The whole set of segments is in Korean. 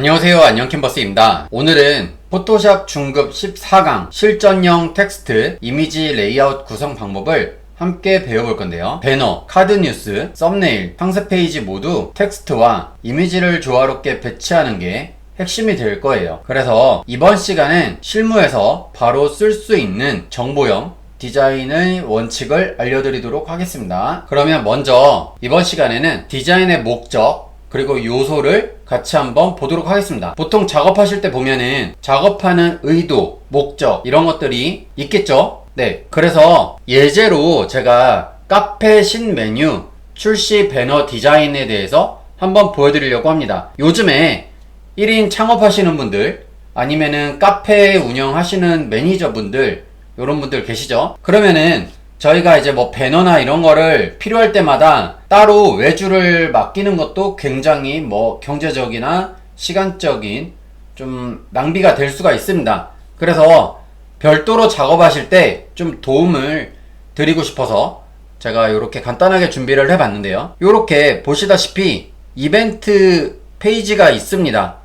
안녕하세요, 안녕캔버스입니다. 오늘은 포토샵 중급 14강 실전형 텍스트 이미지 레이아웃 구성 방법을 함께 배워볼 건데요. 배너, 카드 뉴스, 썸네일, 상세 페이지 모두 텍스트와 이미지를 조화롭게 배치하는 게 핵심이 될 거예요. 그래서 이번 시간은 실무에서 바로 쓸 수 있는 정보형 디자인의 원칙을 알려드리도록 하겠습니다. 그러면 먼저 이번 시간에는 디자인의 목적 그리고 요소를 같이 한번 보도록 하겠습니다. 보통 작업하실 때 보면은 작업하는 의도, 목적 이런 것들이 있겠죠? 네, 그래서 예제로 제가 카페 신메뉴 출시 배너 디자인에 대해서 한번 보여드리려고 합니다. 요즘에 1인 창업하시는 분들 아니면은 카페 운영하시는 매니저분들 이런 분들 계시죠? 그러면은 저희가 이제 뭐 배너나 이런 거를 필요할 때마다 따로 외주를 맡기는 것도 굉장히 뭐 경제적이나 시간적인 좀 낭비가 될 수가 있습니다. 그래서 별도로 작업하실 때 좀 도움을 드리고 싶어서 제가 이렇게 간단하게 준비를 해봤는데요. 이렇게 보시다시피 이벤트 페이지가 있습니다.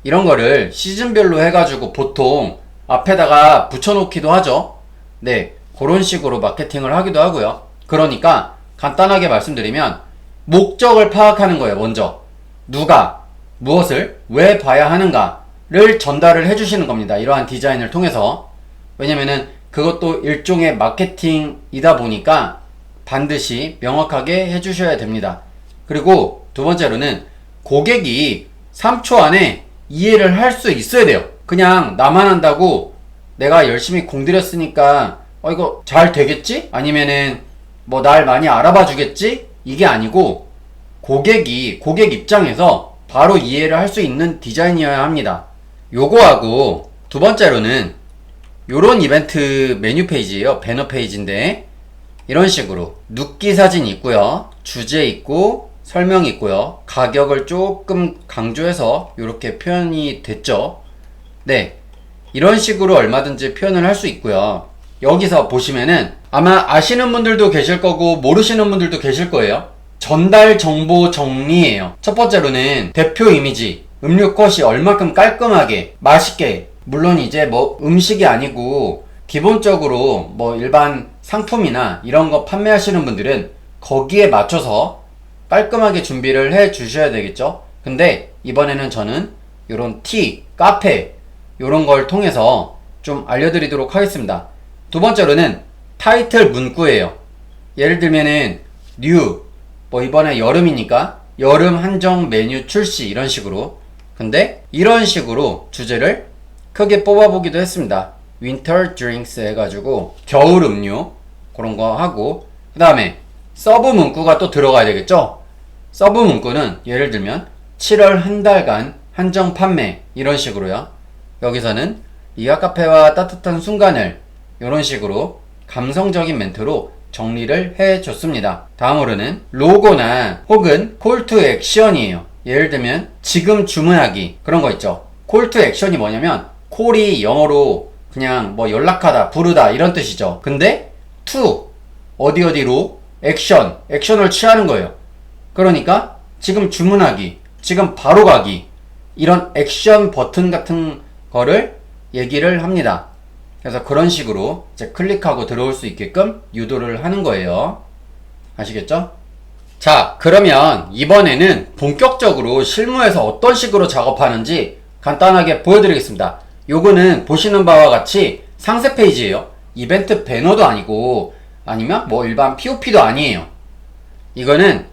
이런 거를 시즌별로 해가지고 보통 앞에다가 붙여놓기도 하죠. 네, 그런 식으로 마케팅을 하기도 하고요. 그러니까 간단하게 말씀드리면 목적을 파악하는 거예요. 먼저 누가 무엇을 왜 봐야 하는가를 전달을 해주시는 겁니다. 이러한 디자인을 통해서. 왜냐면은 그것도 일종의 마케팅이다 보니까 반드시 명확하게 해주셔야 됩니다. 그리고 두 번째로는 고객이 3초 안에 이해를 할 수 있어야 돼요. 그냥 나만 한다고 내가 열심히 공들였으니까 이거 잘 되겠지? 아니면은 뭐 날 많이 알아봐 주겠지? 이게 아니고 고객 입장에서 바로 이해를 할 수 있는 디자인이어야 합니다. 요거하고 두 번째로는 요런 이벤트 메뉴 페이지예요. 배너 페이지인데 이런 식으로 눕기 사진 있고요. 주제 있고 설명 있고요. 가격을 조금 강조해서 이렇게 표현이 됐죠. 네, 이런 식으로 얼마든지 표현을 할 수 있고요. 여기서 보시면은 아마 아시는 분들도 계실 거고 모르시는 분들도 계실 거예요. 전달 정보 정리예요. 첫 번째로는 대표 이미지, 음료 컷이 얼마큼 깔끔하게 맛있게, 물론 이제 뭐 음식이 아니고 기본적으로 뭐 일반 상품이나 이런 거 판매하시는 분들은 거기에 맞춰서 깔끔하게 준비를 해 주셔야 되겠죠. 근데 이번에는 저는 요런 티, 카페 요런 걸 통해서 좀 알려드리도록 하겠습니다. 두 번째로는 타이틀 문구예요. 예를 들면은 뉴, 뭐 이번에 여름이니까 여름 한정 메뉴 출시 이런 식으로. 근데 이런 식으로 주제를 크게 뽑아보기도 했습니다. Winter Drinks 해가지고 겨울 음료 그런 거 하고, 그 다음에 서브 문구가 또 들어가야 되겠죠. 서브 문구는 예를 들면 7월 한 달간 한정 판매 이런 식으로요. 여기서는 이하 카페와 따뜻한 순간을 이런 식으로 감성적인 멘트로 정리를 해줬습니다. 다음으로는 로고나 혹은 콜 투 액션이에요. 예를 들면 지금 주문하기 그런 거 있죠. 콜 투 액션이 뭐냐면 콜이 영어로 그냥 뭐 연락하다, 부르다 이런 뜻이죠. 근데 to 어디로 액션을 취하는 거예요. 그러니까 지금 주문하기, 지금 바로 가기 이런 액션 버튼 같은 거를 얘기를 합니다. 그래서 그런 식으로 이제 클릭하고 들어올 수 있게끔 유도를 하는 거예요. 아시겠죠? 자, 그러면 이번에는 본격적으로 실무에서 어떤 식으로 작업하는지 간단하게 보여드리겠습니다. 요거는 보시는 바와 같이 상세 페이지예요. 이벤트 배너도 아니고 아니면 뭐 일반 POP도 아니에요. 이거는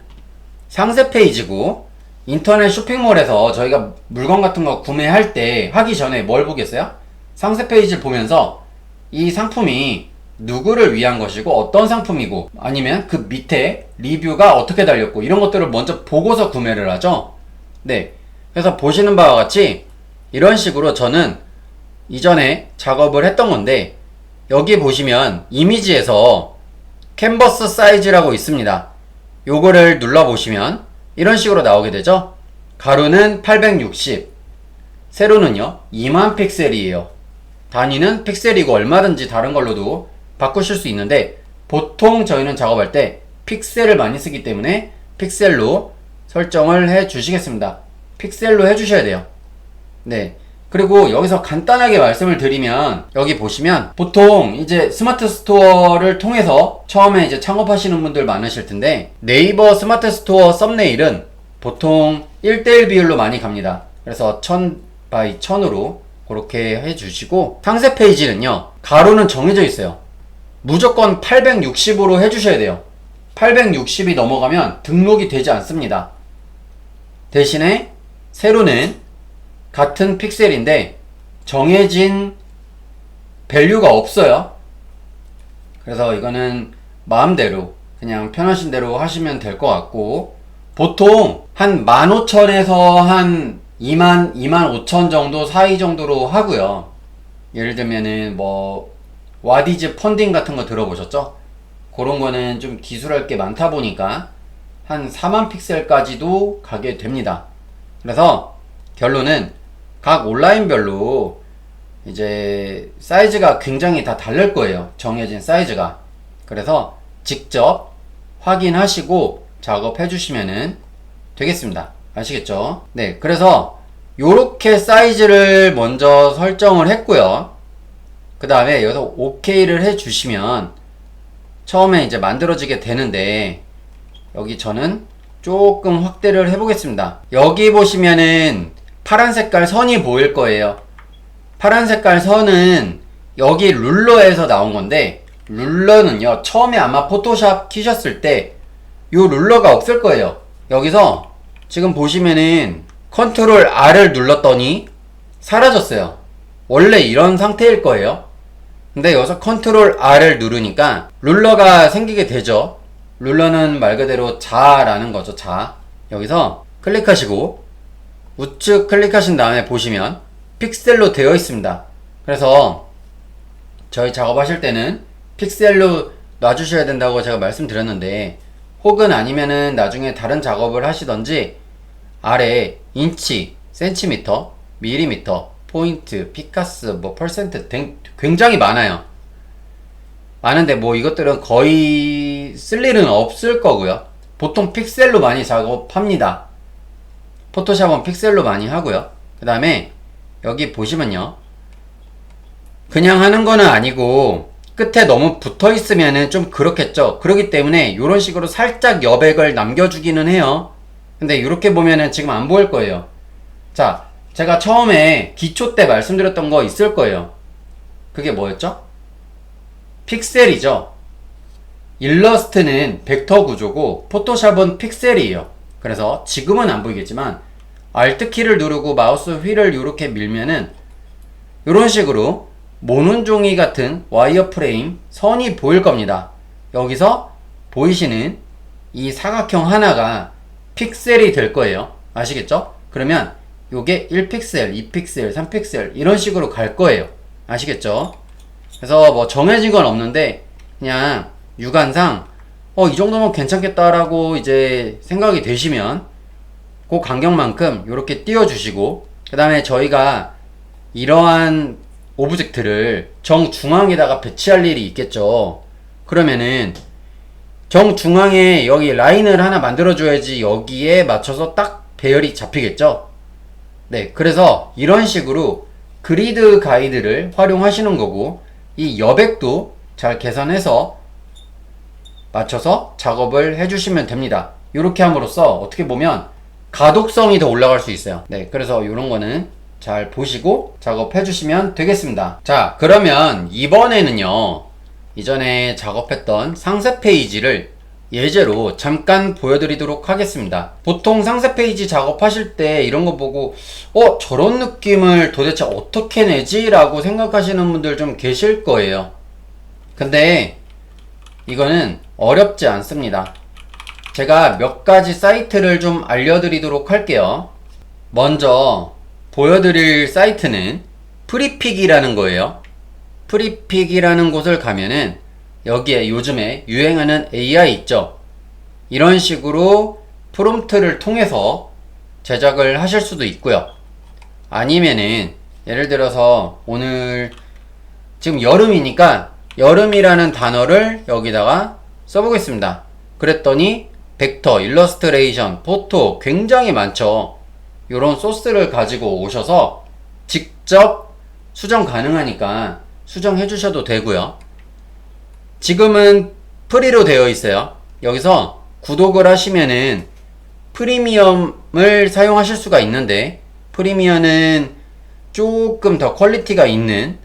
상세 페이지고 인터넷 쇼핑몰에서 저희가 물건 같은 거 구매할 때 하기 전에 뭘 보겠어요? 상세 페이지를 보면서 이 상품이 누구를 위한 것이고 어떤 상품이고 아니면 그 밑에 리뷰가 어떻게 달렸고 이런 것들을 먼저 보고서 구매를 하죠. 네, 그래서 보시는 바와 같이 이런 식으로 저는 이전에 작업을 했던 건데, 여기 보시면 이미지에서 캔버스 사이즈라고 있습니다. 요거를 눌러보시면 이런 식으로 나오게 되죠. 가로는 860, 세로는요 2만 픽셀이에요. 단위는 픽셀이고 얼마든지 다른 걸로도 바꾸실 수 있는데 보통 저희는 작업할 때 픽셀을 많이 쓰기 때문에 픽셀로 설정을 해 주시겠습니다. 픽셀로 해 주셔야 돼요. 네. 그리고 여기서 간단하게 말씀을 드리면 여기 보시면 보통 이제 스마트 스토어를 통해서 처음에 이제 창업하시는 분들 많으실 텐데 네이버 스마트 스토어 썸네일은 보통 1:1 비율로 많이 갑니다. 그래서 1000x1000으로 그렇게 해주시고 상세 페이지는요 가로는 정해져 있어요. 무조건 860으로 해주셔야 돼요. 860이 넘어가면 등록이 되지 않습니다. 대신에 세로는 같은 픽셀인데 정해진 밸류가 없어요. 그래서 이거는 마음대로 그냥 편하신 대로 하시면 될 것 같고 보통 한 15,000에서 한 2만, 25,000 정도 사이 정도로 하고요. 예를 들면은 뭐 와디즈 펀딩 같은 거 들어보셨죠? 그런 거는 좀 기술할 게 많다 보니까 한 4만 픽셀까지도 가게 됩니다. 그래서 결론은 각 온라인별로 이제 사이즈가 굉장히 다 다를 거예요. 정해진 사이즈가. 그래서 직접 확인하시고 작업해 주시면 되겠습니다. 아시겠죠? 네, 그래서 요렇게 사이즈를 먼저 설정을 했고요. 그 다음에 여기서 OK를 해 주시면 처음에 이제 만들어지게 되는데 여기 저는 조금 확대를 해 보겠습니다. 여기 보시면은 파란 색깔 선이 보일 거예요. 파란 색깔 선은 여기 룰러에서 나온 건데 룰러는요 처음에 아마 포토샵 키셨을 때 요 룰러가 없을 거예요. 여기서 지금 보시면은 컨트롤 R을 눌렀더니 사라졌어요. 원래 이런 상태일 거예요. 근데 여기서 컨트롤 R을 누르니까 룰러가 생기게 되죠. 룰러는 말 그대로 자라는 거죠. 자. 여기서 클릭하시고 우측 클릭하신 다음에 보시면 픽셀로 되어 있습니다. 그래서 저희 작업하실 때는 픽셀로 놔주셔야 된다고 제가 말씀드렸는데 혹은 아니면은 나중에 다른 작업을 하시던지 아래 인치, 센티미터, 밀리미터, 포인트, 피카스, 뭐 퍼센트 등 굉장히 많아요. 많은데 뭐 이것들은 거의 쓸 일은 없을 거고요. 보통 픽셀로 많이 작업합니다. 포토샵은 픽셀로 많이 하고요. 그 다음에 여기 보시면요 그냥 하는 거는 아니고 끝에 너무 붙어 있으면은 좀 그렇겠죠. 그렇기 때문에 이런 식으로 살짝 여백을 남겨주기는 해요. 근데 이렇게 보면은 지금 안 보일 거예요. 자, 제가 처음에 기초 때 말씀드렸던 거 있을 거예요. 그게 뭐였죠? 픽셀이죠. 일러스트는 벡터 구조고 포토샵은 픽셀이에요. 그래서 지금은 안 보이겠지만 Alt키를 누르고 마우스 휠을 이렇게 밀면은 이런 식으로 모눈 종이 같은 와이어프레임 선이 보일 겁니다. 여기서 보이시는 이 사각형 하나가 픽셀이 될 거예요. 아시겠죠? 그러면 요게 1픽셀, 2픽셀, 3픽셀 이런 식으로 갈 거예요. 아시겠죠? 그래서 뭐 정해진 건 없는데 그냥 육안상 이 정도면 괜찮겠다라고 이제 생각이 되시면 그 간격만큼 이렇게 띄워주시고 그 다음에 저희가 이러한 오브젝트를 정중앙에다가 배치할 일이 있겠죠. 그러면은 정중앙에 여기 라인을 하나 만들어줘야지 여기에 맞춰서 딱 배열이 잡히겠죠. 네, 그래서 이런 식으로 그리드 가이드를 활용하시는 거고 이 여백도 잘 계산해서 맞춰서 작업을 해주시면 됩니다. 이렇게 함으로써 어떻게 보면 가독성이 더 올라갈 수 있어요. 네, 그래서 이런 거는 잘 보시고 작업해 주시면 되겠습니다. 자, 그러면 이번에는요 이전에 작업했던 상세 페이지를 예제로 잠깐 보여드리도록 하겠습니다. 보통 상세 페이지 작업하실 때 이런 거 보고 저런 느낌을 도대체 어떻게 내지? 라고 생각하시는 분들 좀 계실 거예요. 근데 이거는 어렵지 않습니다. 제가 몇 가지 사이트를 좀 알려드리도록 할게요. 먼저 보여드릴 사이트는 프리픽이라는 거예요. 프리픽이라는 곳을 가면은 여기에 요즘에 유행하는 AI 있죠. 이런 식으로 프롬프트를 통해서 제작을 하실 수도 있고요. 아니면은 예를 들어서 오늘 지금 여름이니까 여름이라는 단어를 여기다가 써보겠습니다. 그랬더니 벡터, 일러스트레이션, 포토 굉장히 많죠. 이런 소스를 가지고 오셔서 직접 수정 가능하니까 수정해 주셔도 되고요. 지금은 프리로 되어 있어요. 여기서 구독을 하시면은 프리미엄을 사용하실 수가 있는데, 프리미엄은 조금 더 퀄리티가 있는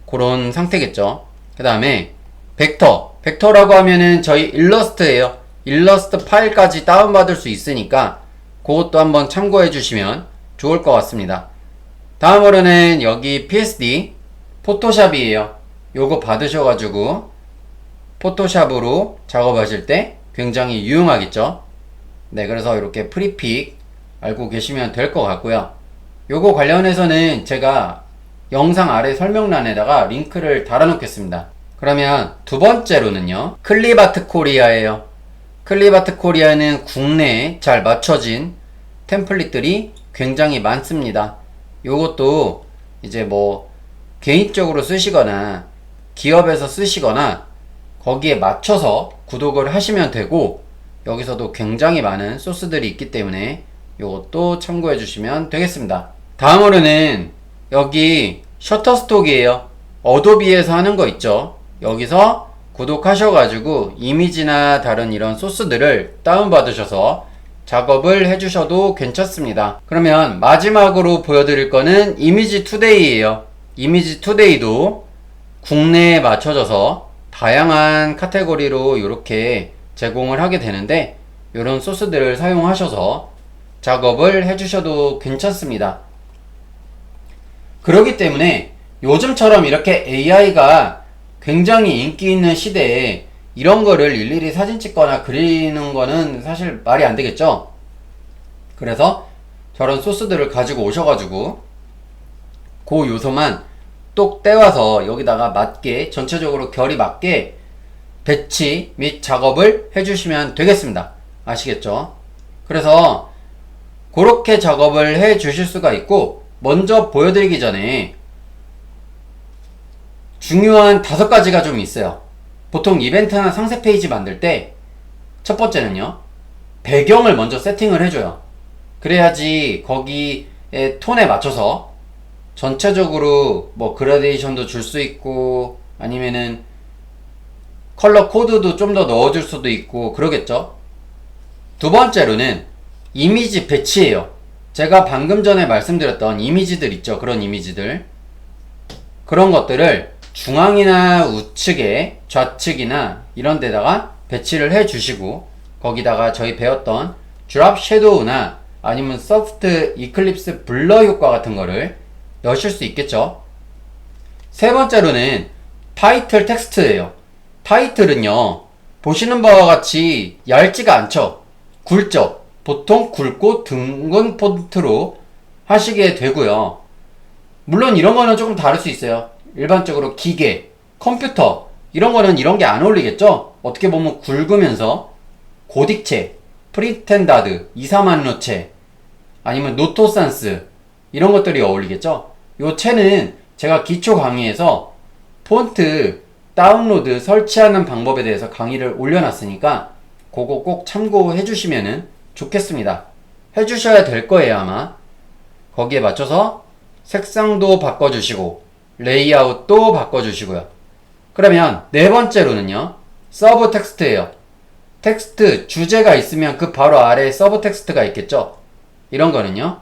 그런 상태겠죠. 그 다음에 벡터라고 하면은 저희 일러스트예요. 일러스트 파일까지 다운받을 수 있으니까 그것도 한번 참고해 주시면 좋을 것 같습니다. 다음으로는 여기 PSD 포토샵이에요. 요거 받으셔가지고 포토샵으로 작업하실 때 굉장히 유용하겠죠. 네, 그래서 이렇게 프리픽 알고 계시면 될 것 같고요. 요거 관련해서는 제가 영상 아래 설명란에다가 링크를 달아 놓겠습니다. 그러면 두 번째로는요, 클립아트 코리아예요. 클립아트 코리아는 국내에 잘 맞춰진 템플릿들이 굉장히 많습니다. 요것도 이제 뭐 개인적으로 쓰시거나 기업에서 쓰시거나 거기에 맞춰서 구독을 하시면 되고, 여기서도 굉장히 많은 소스들이 있기 때문에 요것도 참고해 주시면 되겠습니다. 다음으로는 여기 셔터스톡이에요. 어도비에서 하는 거 있죠. 여기서 구독하셔가지고 이미지나 다른 이런 소스들을 다운받으셔서 작업을 해주셔도 괜찮습니다. 그러면 마지막으로 보여드릴 거는 이미지 투데이예요. 이미지 투데이도 국내에 맞춰져서 다양한 카테고리로 이렇게 제공을 하게 되는데, 이런 소스들을 사용하셔서 작업을 해주셔도 괜찮습니다. 그렇기 때문에 요즘처럼 이렇게 AI가 굉장히 인기 있는 시대에 이런 거를 일일이 사진 찍거나 그리는 거는 사실 말이 안 되겠죠. 그래서 저런 소스들을 가지고 오셔가지고 그 요소만 똑 떼와서 여기다가 맞게, 전체적으로 결이 맞게 배치 및 작업을 해주시면 되겠습니다. 아시겠죠? 그래서 그렇게 작업을 해 주실 수가 있고, 먼저 보여드리기 전에 중요한 5가지가 좀 있어요. 보통 이벤트나 상세 페이지 만들 때 첫 번째는요, 배경을 먼저 세팅을 해줘요. 그래야지 거기에 톤에 맞춰서 전체적으로 뭐 그라데이션도 줄 수 있고, 아니면은 컬러 코드도 좀 더 넣어줄 수도 있고 그러겠죠. 두 번째로는 이미지 배치예요. 제가 방금 전에 말씀드렸던 이미지들 있죠. 그런 이미지들, 그런 것들을 중앙이나 우측에, 좌측이나 이런 데다가 배치를 해 주시고, 거기다가 저희 배웠던 드랍 섀도우나 아니면 소프트 이클립스 블러 효과 같은 거를 넣으실 수 있겠죠. 세 번째로는 타이틀 텍스트예요. 타이틀은요, 보시는 바와 같이 얇지가 않죠. 굵죠. 보통 굵고 둥근 폰트로 하시게 되고요. 물론 이런 거는 조금 다를 수 있어요. 일반적으로 기계, 컴퓨터 이런 거는 이런 게 안 어울리겠죠. 어떻게 보면 굵으면서 고딕체, 프리텐다드, 이사만노체, 아니면 노토산스 이런 것들이 어울리겠죠. 요 채는 제가 기초 강의에서 폰트 다운로드 설치하는 방법에 대해서 강의를 올려놨으니까 그거 꼭 참고해 주시면 좋겠습니다. 해주셔야 될 거예요, 아마. 거기에 맞춰서 색상도 바꿔주시고 레이아웃도 바꿔주시고요. 그러면 네 번째로는요, 서브 텍스트예요. 텍스트 주제가 있으면 그 바로 아래에 서브 텍스트가 있겠죠. 이런 거는요,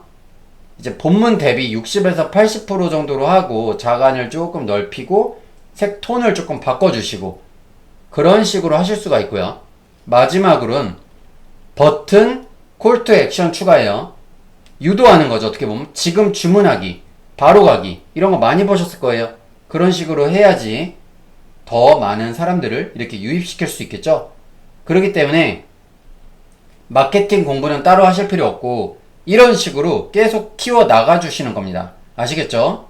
이제 본문 대비 60에서 80% 정도로 하고 자간을 조금 넓히고 색 톤을 조금 바꿔주시고 그런 식으로 하실 수가 있고요. 마지막으로는 버튼, 콜 투 액션 추가해요. 유도하는 거죠. 어떻게 보면 지금 주문하기, 바로 가기 이런 거 많이 보셨을 거예요. 그런 식으로 해야지 더 많은 사람들을 이렇게 유입시킬 수 있겠죠. 그렇기 때문에 마케팅 공부는 따로 하실 필요 없고 이런 식으로 계속 키워 나가 주시는 겁니다. 아시겠죠?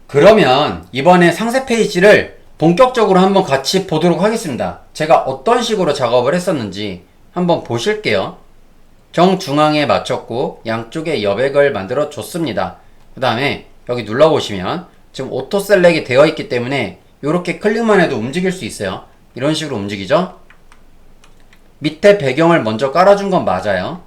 그러면 이번에 상세 페이지를 본격적으로 한번 같이 보도록 하겠습니다. 제가 어떤 식으로 작업을 했었는지 한번 보실게요. 정중앙에 맞췄고 양쪽에 여백을 만들어 줬습니다. 그 다음에 여기 눌러보시면 지금 오토 셀렉이 되어 있기 때문에 이렇게 클릭만 해도 움직일 수 있어요. 이런 식으로 움직이죠. 밑에 배경을 먼저 깔아준 건 맞아요.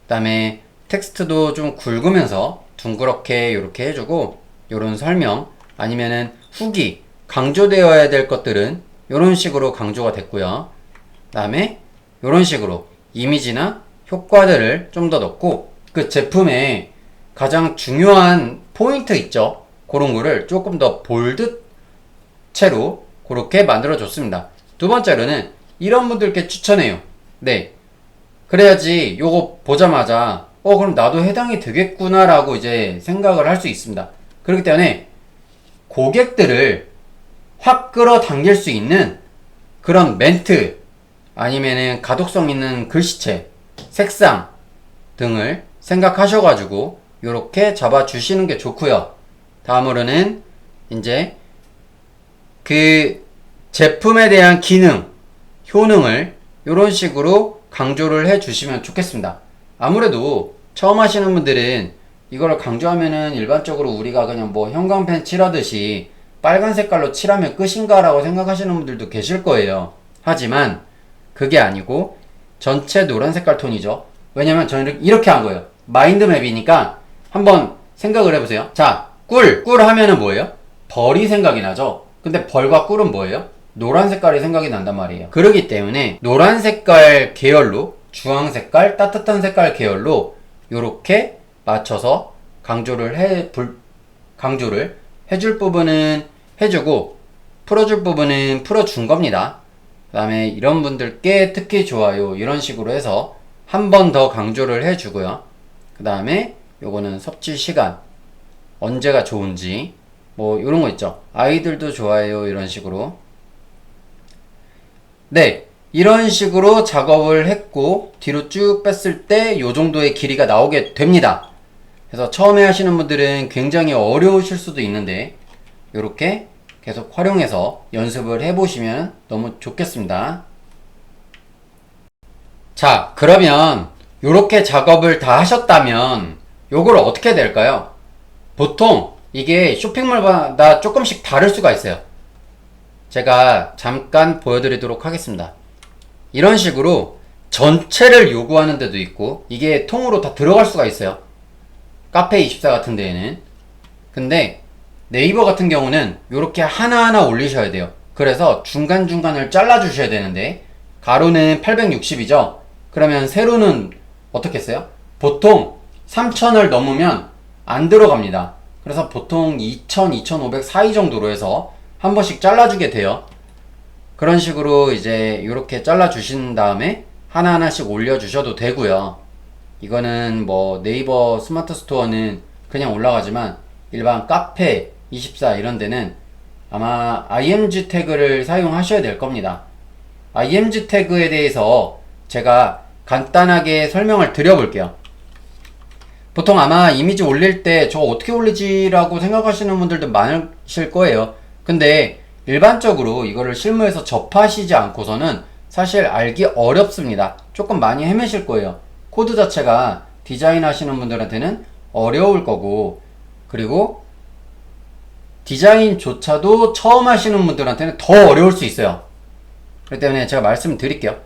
그 다음에 텍스트도 좀 굵으면서 둥그렇게 이렇게 해주고 요런 설명 아니면은 후기 강조되어야 될 것들은 요런 식으로 강조가 됐고요. 그 다음에 요런 식으로 이미지나 효과들을 좀 더 넣고 그 제품에 가장 중요한 포인트 있죠. 그런 거를 조금 더 볼드 채로 그렇게 만들어 줬습니다. 두 번째로는 이런 분들께 추천해요. 네. 그래야지 요거 보자마자 그럼 나도 해당이 되겠구나 라고 이제 생각을 할 수 있습니다. 그렇기 때문에 고객들을 확 끌어당길 수 있는 그런 멘트 아니면은 가독성 있는 글씨체, 색상 등을 생각하셔가지고 요렇게 잡아주시는 게 좋고요. 다음으로는 이제 그 제품에 대한 기능, 효능을 이런 식으로 강조를 해 주시면 좋겠습니다. 아무래도 처음 하시는 분들은 이걸 강조하면은 일반적으로 우리가 그냥 뭐 형광펜 칠하듯이 빨간 색깔로 칠하면 끝인가 라고 생각하시는 분들도 계실 거예요. 하지만 그게 아니고 전체 노란 색깔 톤이죠. 왜냐면 저는 이렇게 한 거예요. 마인드맵이니까 한번 생각을 해보세요. 자, 꿀 하면은 뭐예요? 벌이 생각이 나죠? 근데 벌과 꿀은 뭐예요? 노란 색깔이 생각이 난단 말이에요. 그러기 때문에 노란 색깔 계열로 주황 색깔, 따뜻한 색깔 계열로 요렇게 맞춰서 강조를 해줄 부분은 해주고 풀어줄 부분은 풀어준 겁니다. 그 다음에 이런 분들께 특히 좋아요 이런 식으로 해서 한 번 더 강조를 해주고요. 그 다음에 요거는 섭취 시간 언제가 좋은지 뭐 요런 거 있죠. 아이들도 좋아해요 이런 식으로. 네, 이런 식으로 작업을 했고 뒤로 쭉 뺐을 때 요 정도의 길이가 나오게 됩니다. 그래서 처음에 하시는 분들은 굉장히 어려우실 수도 있는데 요렇게 계속 활용해서 연습을 해보시면 너무 좋겠습니다. 자, 그러면 요렇게 작업을 다 하셨다면 요걸 어떻게 될까요? 보통 이게 쇼핑몰마다 조금씩 다를 수가 있어요. 제가 잠깐 보여드리도록 하겠습니다. 이런 식으로 전체를 요구하는 데도 있고 이게 통으로 다 들어갈 수가 있어요. 카페24 같은 데에는. 근데 네이버 같은 경우는 이렇게 하나하나 올리셔야 돼요. 그래서 중간중간을 잘라주셔야 되는데 가로는 860이죠. 그러면 세로는 어떻게 써요? 보통 3000을 넘으면 안 들어갑니다. 그래서 보통 2000, 2500 사이 정도로 해서 한 번씩 잘라주게 돼요. 그런 식으로 이제 이렇게 잘라주신 다음에 하나하나씩 올려주셔도 되고요. 이거는 뭐 네이버 스마트 스토어는 그냥 올라가지만 일반 카페 24 이런 데는 아마 img 태그를 사용하셔야 될 겁니다. img 태그에 대해서 제가 간단하게 설명을 드려볼게요. 보통 아마 이미지 올릴 때 저거 어떻게 올리지 라고 생각하시는 분들도 많으실 거예요. 근데 일반적으로 이거를 실무에서 접하시지 않고서는 사실 알기 어렵습니다. 조금 많이 헤매실 거예요. 코드 자체가 디자인 하시는 분들한테는 어려울 거고, 그리고 디자인조차도 처음 하시는 분들한테는 더 어려울 수 있어요. 그렇기 때문에 제가 말씀드릴게요.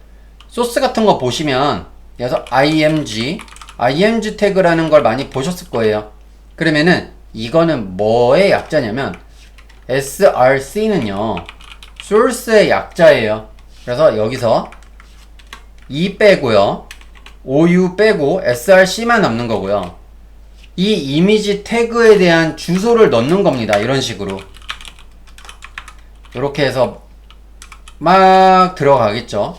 소스 같은 거 보시면 여기서 img 태그라는 걸 많이 보셨을 거예요. 그러면은 이거는 뭐의 약자냐면 src는요 source의 약자예요. 그래서 여기서 e 빼고요, ou 빼고 src만 남는 거고요. 이 이미지 태그에 대한 주소를 넣는 겁니다. 이런 식으로 이렇게 해서 막 들어가겠죠.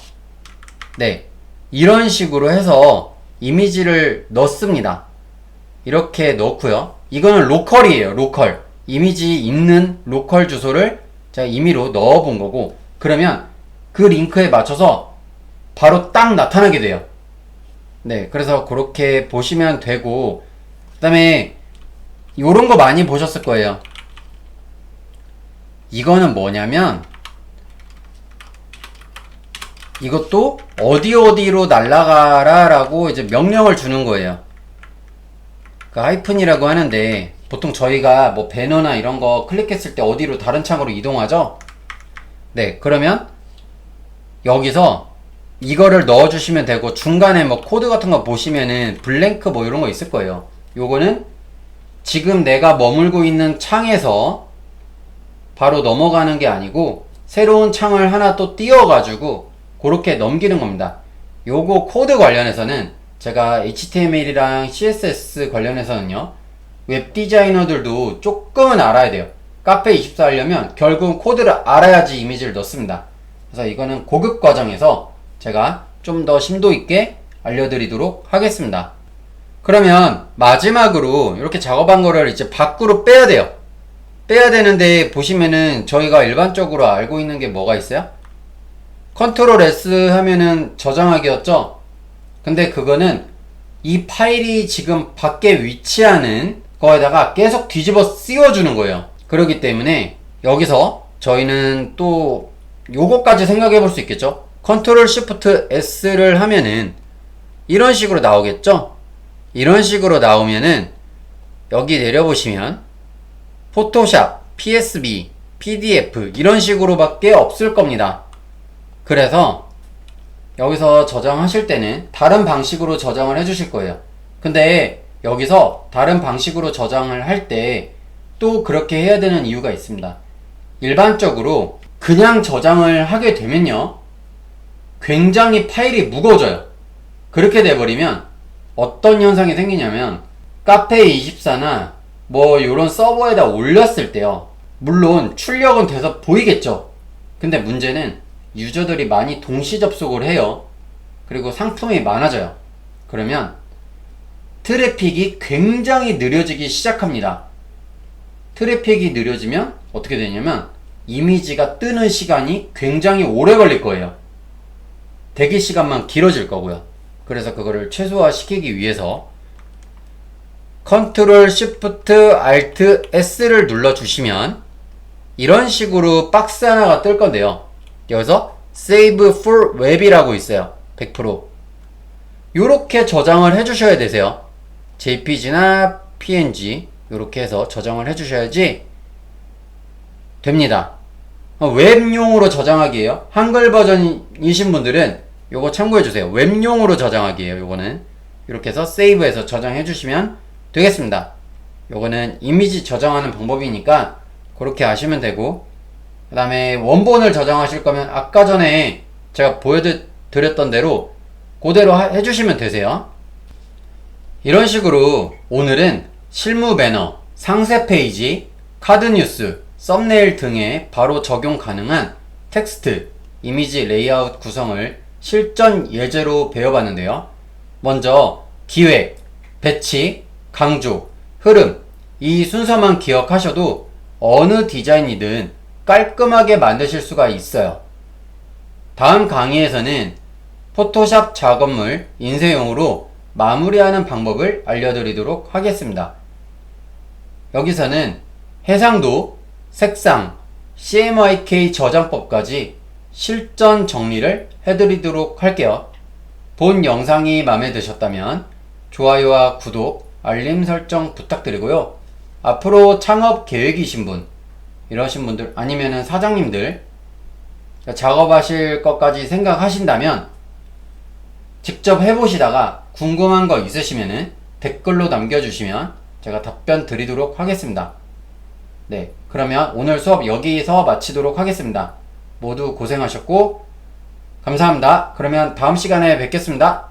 네, 이런 식으로 해서 이미지를 넣습니다. 이렇게 넣고요. 이거는 로컬이에요. 로컬 이미지 있는 로컬 주소를 제가 임의로 넣어 본 거고, 그러면 그 링크에 맞춰서 바로 딱 나타나게 돼요. 네, 그래서 그렇게 보시면 되고, 그 다음에 요런 거 많이 보셨을 거예요. 이거는 뭐냐면 이것도 어디로 날아가라 라고 이제 명령을 주는 거예요. 그 하이픈이라고 하는데 보통 저희가 뭐 배너나 이런 거 클릭했을 때 어디로 다른 창으로 이동하죠? 네, 그러면 여기서 이거를 넣어주시면 되고, 중간에 뭐 코드 같은 거 보시면은 블랭크 뭐 이런 거 있을 거예요. 요거는 지금 내가 머물고 있는 창에서 바로 넘어가는 게 아니고 새로운 창을 하나 또 띄워가지고 그렇게 넘기는 겁니다. 요거 코드 관련해서는 제가 HTML이랑 CSS 관련해서는요, 웹 디자이너들도 조금은 알아야 돼요. 카페24 하려면 결국은 코드를 알아야지 이미지를 넣습니다. 그래서 이거는 고급 과정에서 제가 좀 더 심도 있게 알려드리도록 하겠습니다. 그러면 마지막으로 이렇게 작업한 거를 이제 밖으로 빼야 돼요. 빼야 되는데 보시면은 저희가 일반적으로 알고 있는 게 뭐가 있어요? 컨트롤 S 하면은 저장하기였죠? 근데 그거는 이 파일이 지금 밖에 위치하는 거에다가 계속 뒤집어 씌워주는 거예요. 그렇기 때문에 여기서 저희는 또 요거까지 생각해 볼 수 있겠죠? 컨트롤 Shift S를 하면은 이런 식으로 나오겠죠? 이런 식으로 나오면은 여기 내려보시면 포토샵, PSB, PDF 이런 식으로 밖에 없을 겁니다. 그래서 여기서 저장하실 때는 다른 방식으로 저장을 해 주실 거예요. 근데 여기서 다른 방식으로 저장을 할 때 또 그렇게 해야 되는 이유가 있습니다. 일반적으로 그냥 저장을 하게 되면요, 굉장히 파일이 무거워져요. 그렇게 돼버리면 어떤 현상이 생기냐면 카페24나 뭐 요런 서버에다 올렸을 때요, 물론 출력은 돼서 보이겠죠. 근데 문제는 유저들이 많이 동시 접속을 해요. 그리고 상품이 많아져요. 그러면 트래픽이 굉장히 느려지기 시작합니다. 트래픽이 느려지면 어떻게 되냐면 이미지가 뜨는 시간이 굉장히 오래 걸릴 거예요. 대기 시간만 길어질 거고요. 그래서 그거를 최소화 시키기 위해서 Ctrl Shift Alt S를 눌러주시면 이런 식으로 박스 하나가 뜰 건데요. 여기서 Save for Web이라고 있어요. 100%. 요렇게 저장을 해주셔야 되세요. JPG나 PNG 요렇게 해서 저장을 해주셔야지 됩니다. 웹용으로 저장하기예요. 한글 버전이신 분들은 요거 참고해주세요. 웹용으로 저장하기예요. 요거는 이렇게 해서 세이브해서 저장해주시면 되겠습니다. 요거는 이미지 저장하는 방법이니까 그렇게 하시면 되고, 그 다음에 원본을 저장하실 거면 아까 전에 제가 보여드렸던 대로 그대로 해주시면 되세요. 이런 식으로 오늘은 실무 배너, 상세 페이지, 카드 뉴스, 썸네일 등에 바로 적용 가능한 텍스트, 이미지 레이아웃 구성을 실전 예제로 배워봤는데요. 먼저 기획, 배치, 강조, 흐름, 이 순서만 기억하셔도 어느 디자인이든 깔끔하게 만드실 수가 있어요. 다음 강의에서는 포토샵 작업물 인쇄용으로 마무리하는 방법을 알려드리도록 하겠습니다. 여기서는 해상도, 색상, CMYK 저장법까지 실전 정리를 해드리도록 할게요. 본 영상이 마음에 드셨다면 좋아요와 구독, 알림 설정 부탁드리고요. 앞으로 창업 계획이신 분, 이러신 분들 아니면은 사장님들 작업하실 것까지 생각하신다면 직접 해보시다가 궁금한 거 있으시면은 댓글로 남겨주시면 제가 답변 드리도록 하겠습니다. 네, 그러면 오늘 수업 여기서 마치도록 하겠습니다. 모두 고생하셨고 감사합니다. 그러면 다음 시간에 뵙겠습니다.